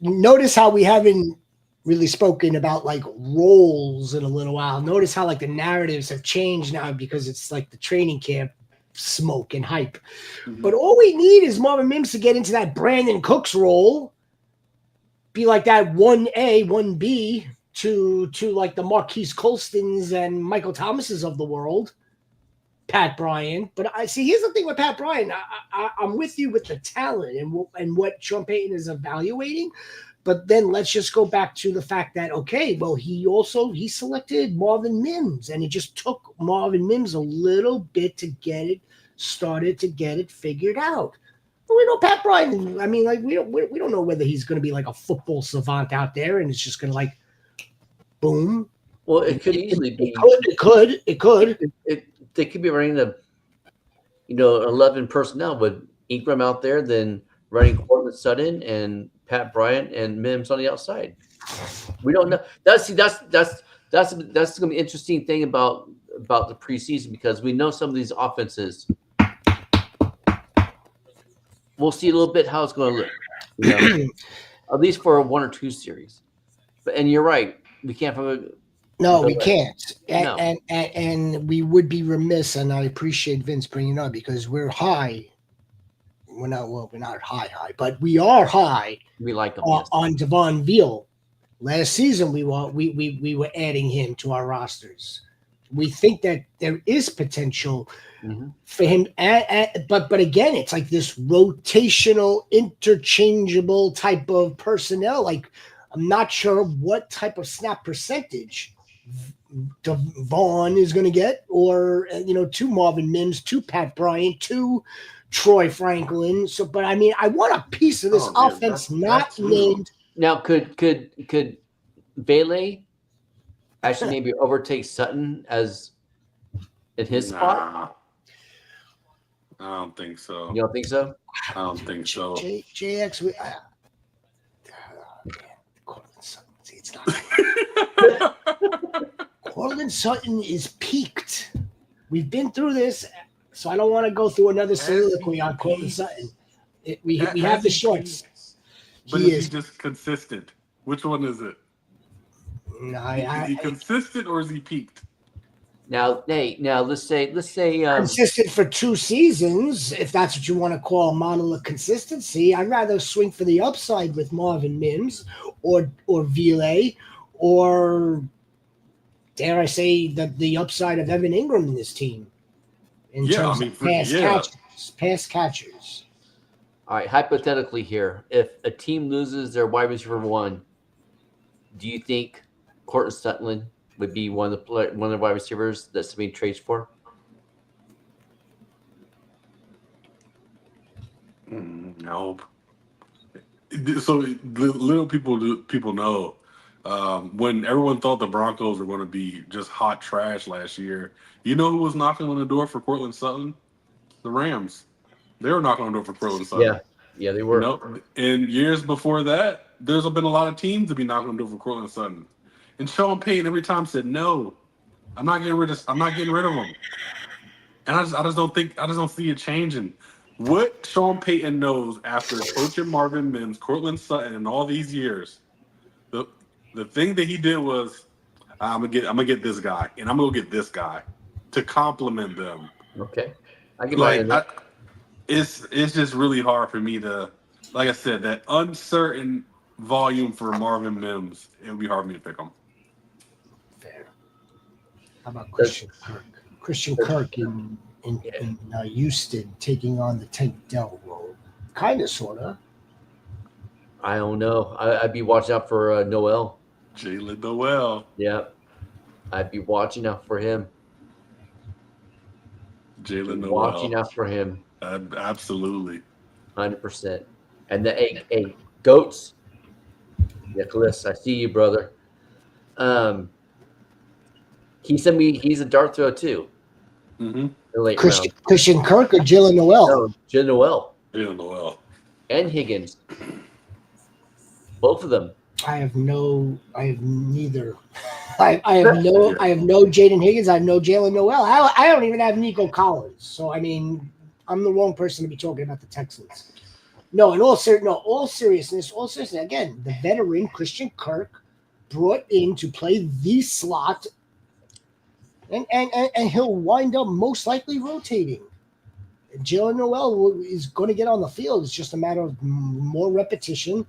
notice how we haven't really spoken about like roles in a little while. Notice how like the narratives have changed now because it's like the training camp smoke and hype. Mm-hmm. But all we need is Marvin Mims to get into that Brandon Cooks role, be like that 1A, 1B to like the Marquise Colstons and Michael Thomases of the world. Pat Bryant, but I see. Here's the thing with Pat Bryant. I'm with you with the talent and what Sean Payton is evaluating, but then let's just go back to the fact that okay, well he selected Marvin Mims, and it just took Marvin Mims a little bit to get it figured out. But we know Pat Bryant. I mean, like we don't know whether he's going to be like a football savant out there, and it's just going to like boom. Well, it could easily be. It could. They could be running 11 personnel with Ingram out there, then running Courtland Sutton and Pat Bryant and Mims on the outside. We don't know. That's going to be an interesting thing about the preseason because we know some of these offenses. We'll see a little bit how it's going to look, at least for a 1 or 2 series. And you're right, we can't have No, we can't. No. And we would be remiss, and I appreciate Vince bringing it up because we're high. We're not high, but we are high. We like him on Devon Veal. Last season, we were adding him to our rosters. We think that there is potential for him, but again, it's like this rotational, interchangeable type of personnel. Like I'm not sure what type of snap percentage Devon is going to get, or to Marvin Mims, to Pat Bryant, to Troy Franklin. So, but I mean, I want a piece of this offense not named. Now, could Vele actually maybe overtake Sutton as in his spot? I don't think so. You don't think so? I don't think so. JX, Courtland Sutton. See, it's not. Courtland Sutton is peaked. We've been through this, so I don't want to go through another soliloquy on Courtland Sutton. We have the shorts. But is he just consistent? Which one is it? No, is he consistent or is he peaked? Now, let's say consistent for 2 seasons, if that's what you want to call a model of consistency. I'd rather swing for the upside with Marvin Mims or Vile, or dare I say the upside of Evan Ingram in this team in terms of pass catchers. All right, hypothetically here, if a team loses their wide receiver 1, do you think Courtland Sutton would be one of the wide receivers that's being traded for? No. So little people know when everyone thought the Broncos were going to be just hot trash last year. You know who was knocking on the door for Courtland Sutton? The Rams. They were knocking on the door for Courtland Sutton. Yeah, they were. And years before that, there's been a lot of teams to be knocking on the door for Courtland Sutton. And Sean Payton every time said, "No, I'm not getting rid of him." And I just don't see it changing. What Sean Payton knows after coaching Marvin Mims, Courtland Sutton, and all these years, the thing that he did was, I'm gonna get this guy, and I'm gonna get this guy to complement them. Okay, I get it's just really hard for me to, like I said, that uncertain volume for Marvin Mims. It would be hard for me to pick him. Fair. How about Christian Kirk? Christian Kirk in Houston taking on the Tank Dell role, kind of, sort of. I don't know. I'd be watching out for Noel. Jalen Noel. Yeah, I'd be watching out for him. Jalen Noel. Watching out for him. Absolutely. 100%. And the Goats. Nicholas, I see you, brother. He sent me. He's a dart throw too. Christian Kirk or Jalen Noel? No, Jalen Noel. Jalen Noel. And Higgins. Both of them. I have neither. I have no Jaden Higgins. I have no Jalen Noel. I don't even have Nico Collins. So I mean, I'm the wrong person to be talking about the Texans. No, all seriousness, again, the veteran Christian Kirk brought in to play the slot, and he'll wind up most likely rotating. Jalen Noel is going to get on the field. It's just a matter of more repetition,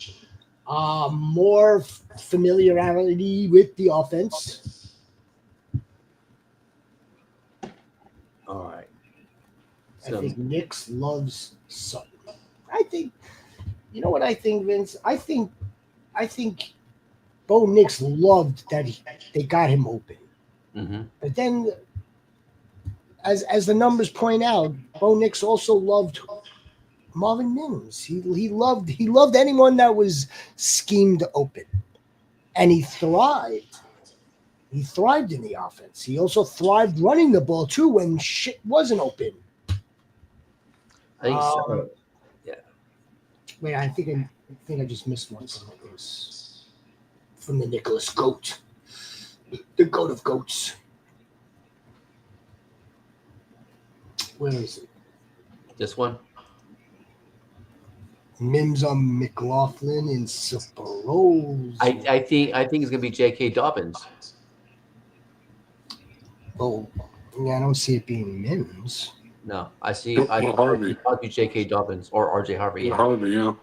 more familiarity with the offense. All right. I think Nix loves Sutton. I think, you know what I think, Vince? I think Bo Nix loved that they got him open. Mm-hmm. But then, as the numbers point out, Bo Nix also loved Marvin Mims. He loved anyone that was schemed open, and he thrived. He thrived in the offense. He also thrived running the ball too when shit wasn't open. I think so. Yeah. Wait, I think I just missed one from the Nicholas Goat, the goat of goats. Where is it? This one. Mims on McLaughlin in Superos. I think it's gonna be J.K. Dobbins. Oh, yeah, I don't see it being Mims. No, I see Harvey. J.K. Dobbins or R.J. Harvey. Yeah. Harvey, yeah.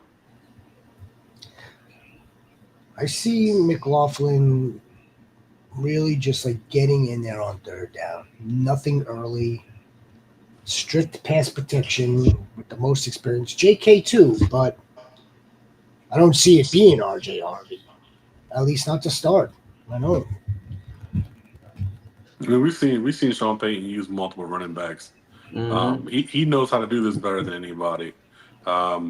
I see McLaughlin really just like getting in there on third down. Nothing early. Strict pass protection with the most experience. JK too, but I don't see it being RJ Harvey. At least not to start. I know. I mean, we've seen Sean Payton use multiple running backs. Mm-hmm. He knows how to do this better than anybody. I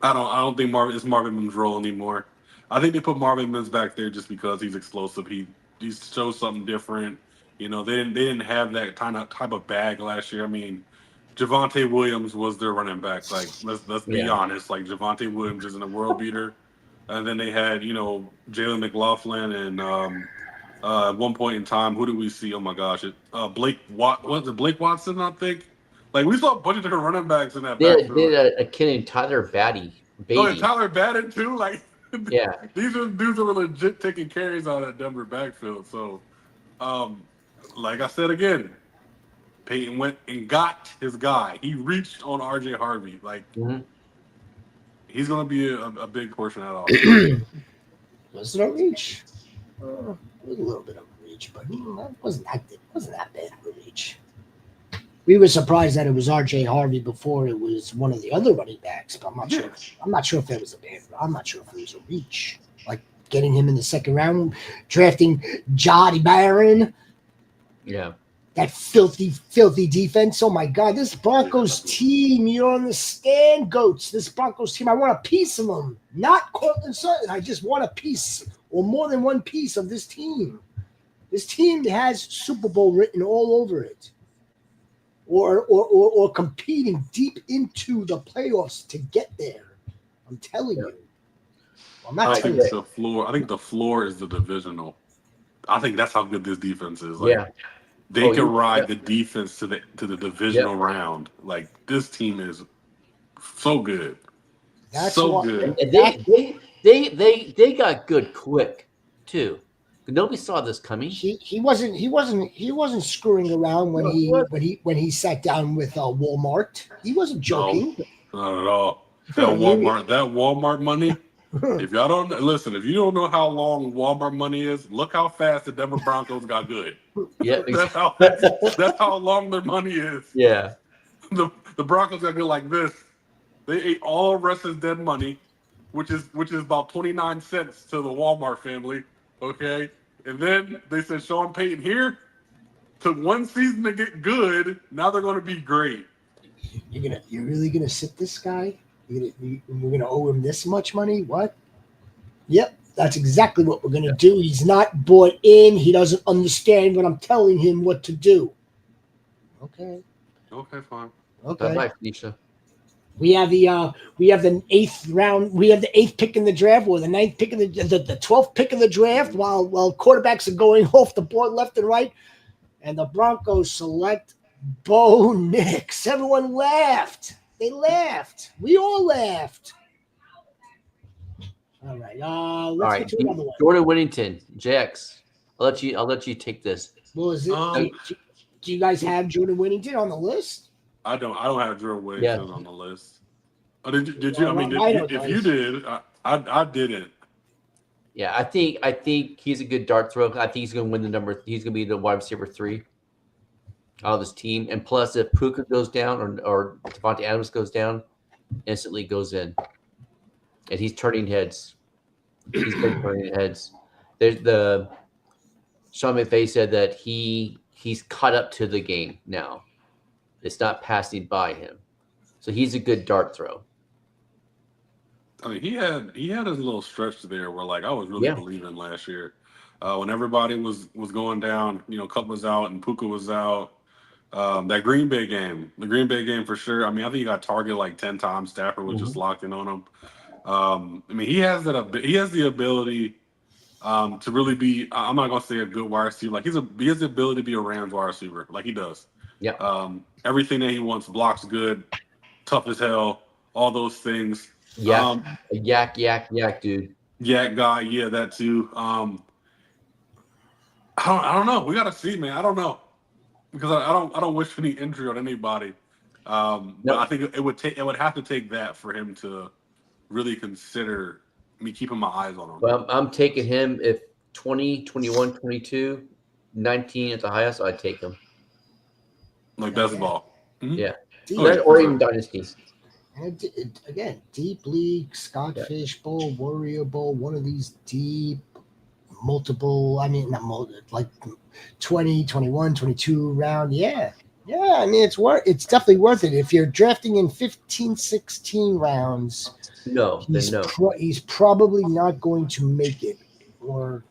don't think it's Marvin Mims' role anymore. I think they put Marvin Mims back there just because he's explosive. He shows something different. You know, they didn't have that type of bag last year. I mean, Javonte Williams was their running back. Like let's be honest. Like Javonte Williams isn't a world beater. And then they had Jalen McLaughlin and at one point in time, who did we see? Oh my gosh, Blake Watson? I think. Like we saw a bunch of different running backs in that backfield. They had a kid named Tyler Beatty. Oh, and Tyler Batted too. Like, yeah, these are dudes that were legit taking carries out of that Denver backfield. So, like I said again, Peyton went and got his guy. He reached on RJ Harvey. Like, he's going to be a big portion of that. Was it a reach? It was a little bit of a reach, but it wasn't that bad of a reach. We were surprised that it was RJ Harvey before it was one of the other running backs, but I'm not sure. I'm not sure if that was a bad. I'm not sure if it was a reach. Like getting him in the second round, drafting Jody Barron. Yeah. That filthy defense. Oh my God, this Broncos team, you don't understand, goats. This Broncos team, I want a piece of them. Not Cortland Sutton. I just want a piece or more than one piece of this team. This team has Super Bowl written all over it. Or competing deep into the playoffs to get there. I'm telling you. I'm not telling you. The floor. I think the floor is the divisional. I think that's how good this defense is. Like, they can ride the defense to the divisional round. Like this team is so good. That's so good. And they got good quick too. Nobody saw this coming. He wasn't screwing around when he sat down with Walmart. He wasn't joking. No, not at all. That Walmart money. If y'all don't listen, if you don't know how long Walmart money is, look how fast the Denver Broncos got good. Yeah, that's how long their money is. Yeah, the Broncos got good like this. They ate all Russ's dead money, which is about 29 cents to the Walmart family. Okay, and then they said Sean Payton here took one season to get good. Now they're going to be great. You're really gonna sit this guy? We're gonna owe him this much money? What? Yep, that's exactly what we're gonna do. He's not bought in. He doesn't understand what I'm telling him what to do. Okay. Okay, fine. Okay. bye, Felicia. We have the eighth round. We have the eighth pick in the draft, or the ninth pick in the 12th pick in the draft, while quarterbacks are going off the board left and right, and the Broncos select Bo Nix. Everyone laughed. They laughed. We all laughed. All right. All Let's right, get to another one. Jordan Whittington, Jax. I'll let you take this. Well, is it? Um, Do you guys have Jordan Whittington on the list? I don't have Drew Yeah. Williamson on the list. Oh, did you? I mean, Rhino if you does. did, I didn't. Yeah, I think he's a good dart throw. I think he's going to win the number. He's going to be the wide receiver 3 out of this team. And plus, if Puka goes down or Devontae Adams goes down, instantly goes in. And he's turning heads. He's been turning heads. There's the Sean McVay said that he's caught up to the game now. It's not passing by him. So he's a good dart throw. I mean, he had his little stretch there where like I was really believing last year, when everybody was going down. You know, Cup was out and Puka was out. The Green Bay game for sure. I mean, I think he got targeted like 10 times. Stafford was just locked in on him. I mean, he has the ability to really be. I'm not gonna say a good wide receiver. Like he has the ability to be a Rams wide receiver. Like he does. Yeah. Everything that he wants, blocks good, tough as hell, all those things. Yeah. Yak, dude. Yak guy, yeah, that too. I don't know. We gotta see, man. I don't know because I don't wish any injury on anybody. But I think it would have to take that for him to really consider me keeping my eyes on him. Well, I'm taking him if 20, 21, 22, 19 at the highest, I'd take him. Like best ball. Mm-hmm. Yeah. Oh, Or even dynasties. And again, deep league, Scottish Bowl, Warrior Bowl, one of these deep, multiple, I mean, not multiple, like 20, 21, 22 round. Yeah. Yeah, I mean, it's definitely worth it. If you're drafting in 15, 16 rounds, he's probably not going to make it, or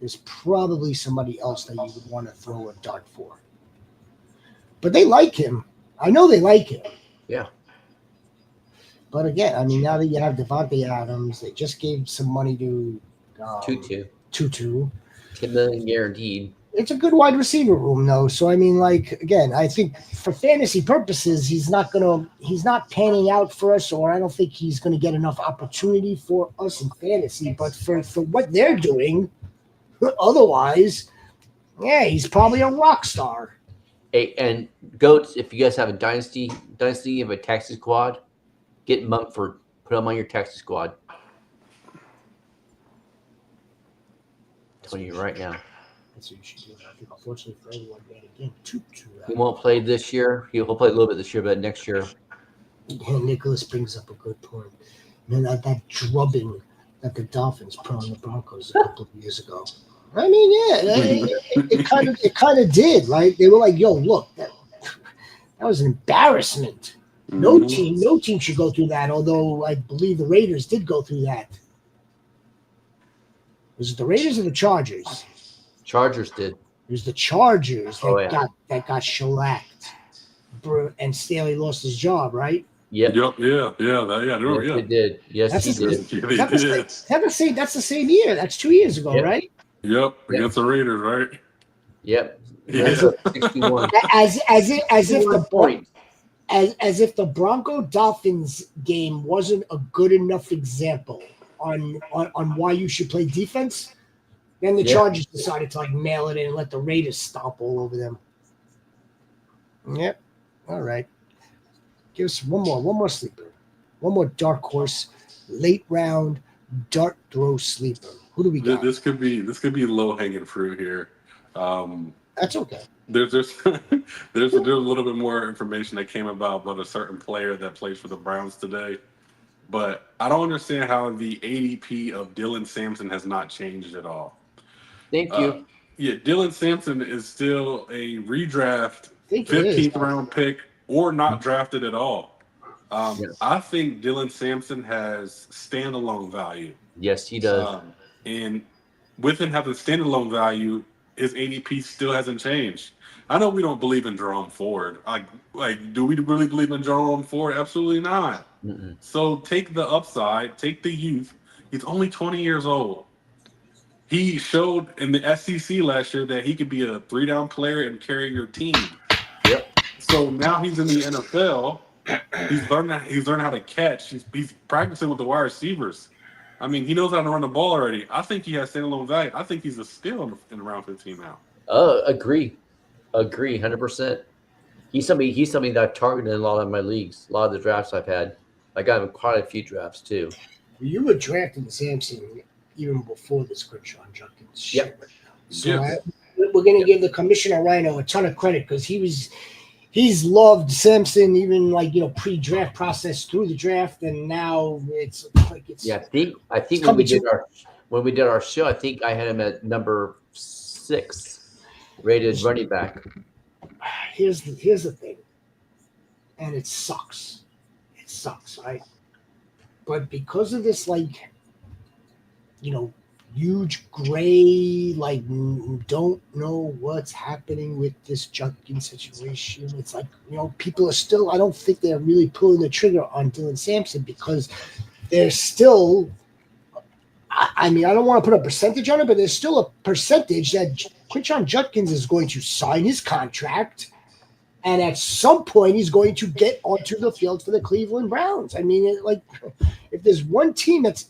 there's probably somebody else that you would want to throw a dart for. But they like him. I know they like him. Yeah. But again, I mean, now that you have Devontae Adams, they just gave some money to Tutu. 10 million guaranteed. It's a good wide receiver room, though. So I mean, like again, I think for fantasy purposes, he's not panning out for us, or I don't think he's gonna get enough opportunity for us in fantasy. But for what they're doing, otherwise, yeah, he's probably a rock star. Hey, and Goats, if you guys have a dynasty, you have a taxi squad, get Mumford, put him on your taxi squad. I'm telling you right now. That's what you should do. I think, unfortunately for everyone, again, he won't play this year. He'll play a little bit this year, but next year. And Nicholas brings up a good point. And that drubbing that the Dolphins put on the Broncos a couple of years ago. I mean, yeah, it kind of did, right? They were like, "Yo, look, that was an embarrassment. No team should go through that." Although I believe the Raiders did go through that. Was it the Raiders or the Chargers? Chargers did. It was the Chargers that got shellacked, and Staley lost his job, right? Yep. Yeah. They did. Yes, he did. That's the same year. That's 2 years ago, right? Yep. Against the Raiders, right? Yep. Yeah. 61. As if the Bronco Dolphins game wasn't a good enough example on why you should play defense. Then the Chargers decided to mail it in and let the Raiders stomp all over them. Yep. All right. Give us one more sleeper. One more dark horse, late round dart throw sleeper. Who do we got? This could be low hanging fruit here. That's okay. There's a little bit more information that came about a certain player that plays for the Browns today. But I don't understand how the ADP of Dylan Sampson has not changed at all. Thank you. Dylan Sampson is still a redraft 15th round pick or not drafted at all. I think Dylan Sampson has standalone value. Yes, he does. And with him having standalone value, his ADP still hasn't changed. I know we don't believe in Jerome Ford. Do we really believe in Jerome Ford? Absolutely not. Mm-mm. So take the upside, take the youth. He's only 20 years old. He showed in the SEC last year that he could be a 3-down player and carry your team. Yep. So now he's in the NFL. He's learning how to catch. He's practicing with the wide receivers. I mean, he knows how to run the ball already. I think he has standalone value. I think he's a steal in round 15 now. Agree, 100%. He's somebody that I've targeted in a lot of my leagues, a lot of the drafts I've had. I got him quite a few drafts too. You were drafting Sampson even before this Crenshaw Judkins shit. Yep. So Yes. we're going to give the commissioner Rhino a ton of credit because he's loved Sampson even pre-draft process through the draft, and now it's like it's Yeah, I think it's when we coming did our show, I think I had him at number 6 rated running back. here's the thing, and it sucks, right? But because of this huge gray, don't know what's happening with this Judkins situation. It's like, people are still, I don't think they're really pulling the trigger on Dylan Sampson because there's still, I mean, I don't want to put a percentage on it, but there's still a percentage that Quinshon Judkins is going to sign his contract, and at some point he's going to get onto the field for the Cleveland Browns. I mean, if there's one team that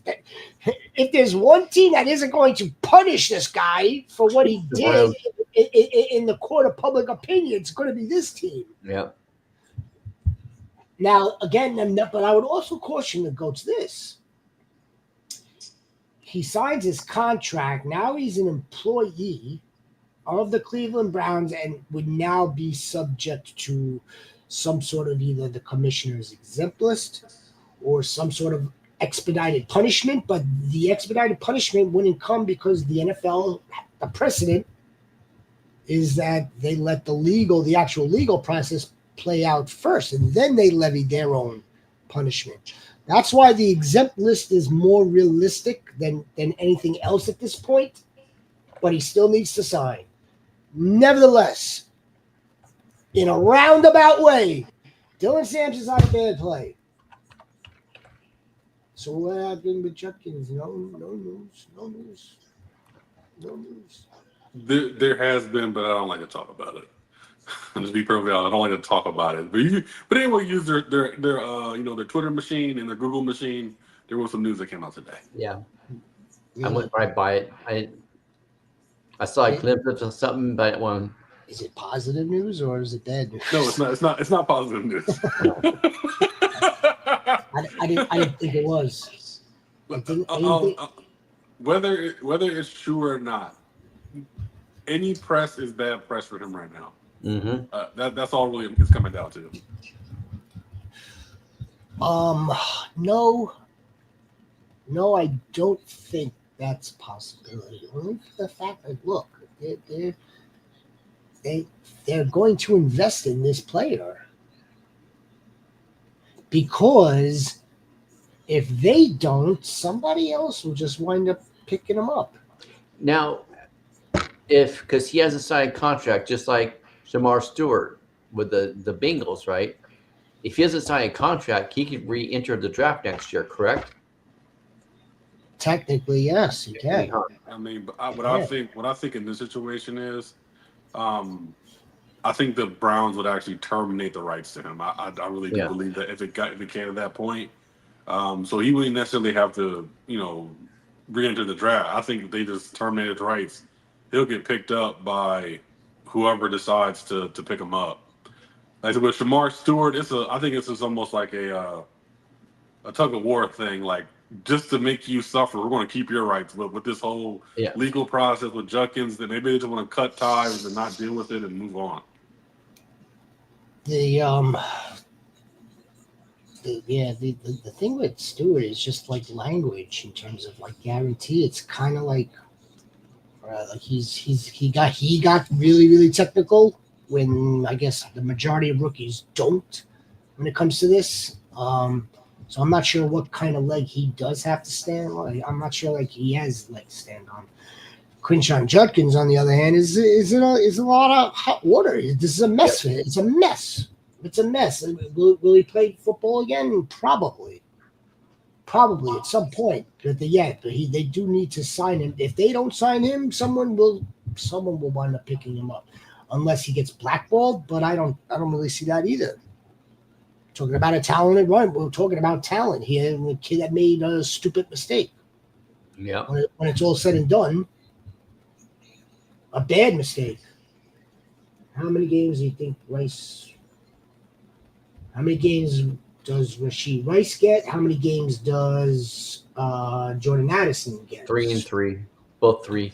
isn't going to punish this guy for what he did in the court of public opinion, it's going to be this team. Yeah. Now, again, but I would also caution the Goats this. He signs his contract. Now he's an employee of the Cleveland Browns and would now be subject to some sort of either the commissioner's exempt list or some sort of expedited punishment. But the expedited punishment wouldn't come because the NFL, the precedent is that they let the actual legal process play out first, and then they levy their own punishment. That's why the exempt list is more realistic than anything else at this point, but he still needs to sign. Nevertheless, in a roundabout way, Dylan Sampson's not a bad play. So what happened with Judkins? No news. There has been, but I don't like to talk about it. Just be perfectly honest, I don't like to talk about it. But anyway, use their their Twitter machine and their Google machine. There was some news that came out today. Yeah. I went right by it. I saw a glimpse of something, but one. Is it positive news or is it bad news? No, it's not. It's not positive news. I didn't think it was. Whether it's true or not, any press is bad press for him right now. Mm-hmm. That's all really it's coming down to. No, I don't think that's a possibility. Only for the fact that look, they're going to invest in this player because if they don't, somebody else will just wind up picking him up. Now, because he hasn't signed a contract, just like Shamar Stewart with the Bengals, right? If he hasn't signed a contract, he could re-enter the draft next year, correct? Technically, yes, he can. I mean, what I think in this situation is, I think the Browns would actually terminate the rights to him. I really do believe that if it came to that point, so he wouldn't necessarily have to, re-enter the draft. I think if they just terminated the rights, he'll get picked up by whoever decides to pick him up. Like with Shamar Stewart, I think it's just almost like a tug of war thing, like just to make you suffer. We're going to keep your rights, but with this whole legal process with Judkins, that maybe they just want to cut ties and not deal with it and move on. The thing with Stewart is just like language in terms of like guarantee. It's kind of like he got really, really technical when I guess the majority of rookies don't when it comes to this. So I'm not sure what kind of leg he does have to stand on. I'm not sure he has leg to stand Quinshon Judkins, on the other hand, is a lot of hot water. This is a mess for him. It's a mess. It's a mess. Will he play football again? Probably at some point. But they do need to sign him. If they don't sign him, someone will wind up picking him up, unless he gets blackballed. But I don't really see that either. Talking about a talented run, we're talking about talent here. The kid that made a stupid mistake. Yeah. When it's all said and done, a bad mistake. How many games do you think Rice? How many games does Rashid Rice get? How many games does Jordan Addison get? 3 and 3, both 3.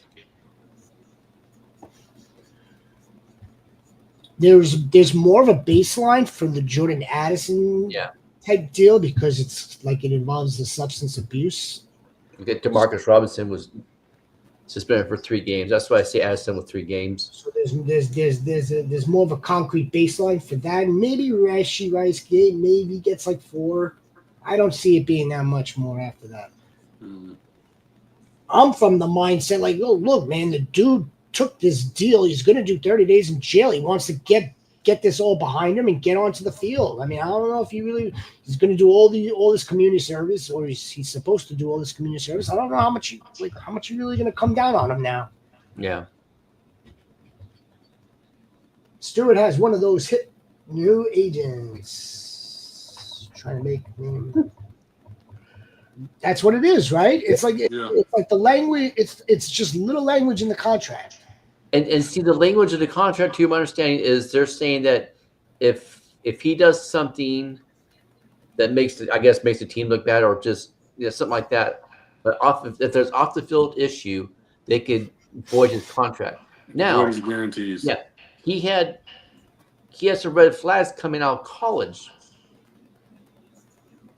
There's more of a baseline for the Jordan Addison type deal because it's like it involves the substance abuse. DeMarcus Robinson was suspended for 3 games. That's why I say Addison with 3 games. So there's more of a concrete baseline for that. Maybe Rashid Rice maybe gets like 4. I don't see it being that much more after that. I'm from the mindset like, oh look, man, the dude took this deal. He's going to do 30 days in jail. He wants to get this all behind him and get onto the field. I mean, I don't know if he's going to do all this community service, or he's supposed to do all this community service. I don't know how much you really going to come down on him now. Yeah. Stewart has one of those hit new agents trying to make him. That's what it is, right? It's like it's like the language. It's just little language in the contract. And see, the language of the contract, to my understanding, is they're saying that if he does something that makes the team look bad, or just something like that, but if there's off the field issue, they could void his contract. Now, void his guarantees. Yeah, he had some red flags coming out of college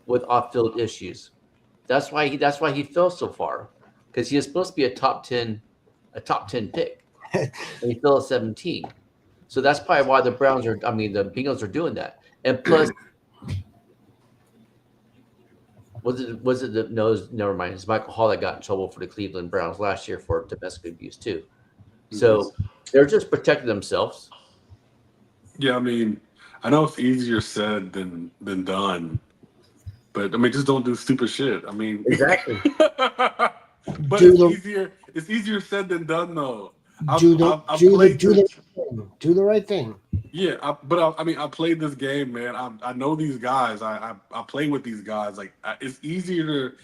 with off field issues. That's why he fell so far, because he was supposed to be a top 10 pick. And he fell at 17. So that's probably why the Bengals are doing that. And plus, never mind. It's Michael Hall that got in trouble for the Cleveland Browns last year for domestic abuse too. So they're just protecting themselves. Yeah, I mean, I know it's easier said than done, but I mean, just don't do stupid shit. I mean, exactly. But it's easier said than done, though. Do the right thing. Yeah, I played this game, man. I know these guys. I play with these guys. Like, it's easy to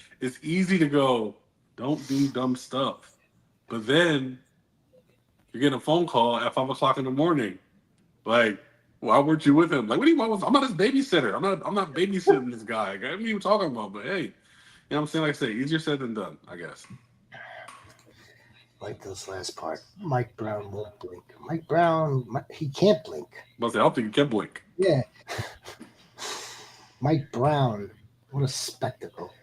go, don't do dumb stuff. But then you're getting a phone call at 5:00 in the morning. Like, why weren't you with him? Like, what do you want? I'm not his babysitter. I'm not babysitting this guy. Like, what are you talking about? But hey, you know what I'm saying? Like I say, easier said than done, I guess. Like this last part. Mike Brown won't blink. Mike Brown, he can't blink. I don't think he can blink. Yeah. Mike Brown, what a spectacle.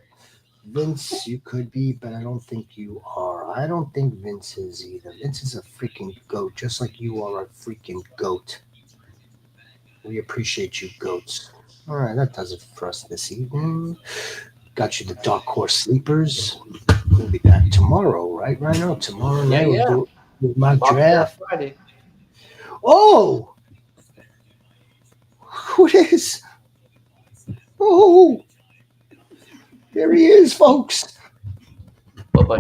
Vince, you could be, but I don't think you are. I don't think Vince is either. Vince is a freaking goat, just like you are a freaking goat. We appreciate you, goats. All right, that does it for us this evening. Got you the Dark Horse Sleepers. We'll be back tomorrow, right, Rhino? Tomorrow night we'll do my draft. Friday. Oh! Who it is? Oh! There he is, folks. Bye-bye.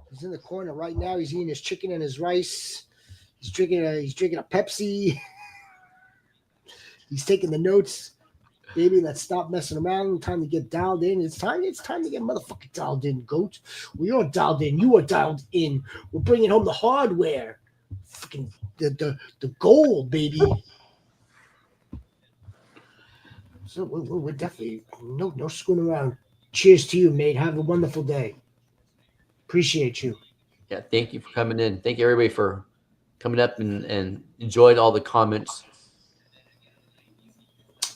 He's in the corner right now. He's eating his chicken and his rice. He's drinking a Pepsi. He's taking the notes. Baby, let's stop messing around. Time to get dialed in. It's time to get motherfucking dialed in, goat. We are dialed in. You are dialed in. We're bringing home the hardware. Fucking the gold, baby. So we're definitely no screwing around. Cheers to you, mate. Have a wonderful day. Appreciate you. Yeah, thank you for coming in. Thank you, everybody, for coming up and enjoyed all the comments.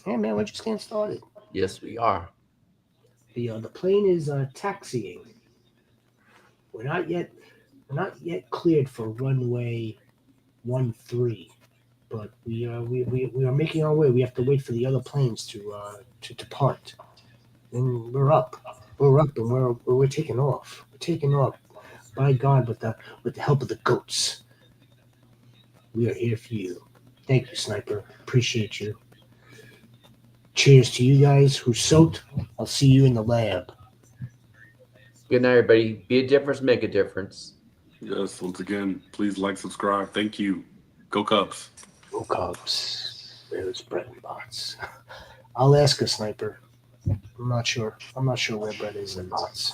Yeah, man, we're just getting started. Yes, we are. The plane is taxiing. We're not yet cleared for runway 13, but we are making our way. We have to wait for the other planes to depart. Then we're up. We're up, and we're taking off. We're taking off. By God, with the help of the goats, we are here for you. Thank you, Sniper. Appreciate you. Cheers to you guys who soaked. I'll see you in the lab. Good night, everybody. Be a difference, make a difference. Yes, once again, please like, subscribe. Thank you. Go Cubs. Go Cubs. Where's Brett and Bots? I'll ask a Sniper. I'm not sure. I'm not sure where Brett is in Bots.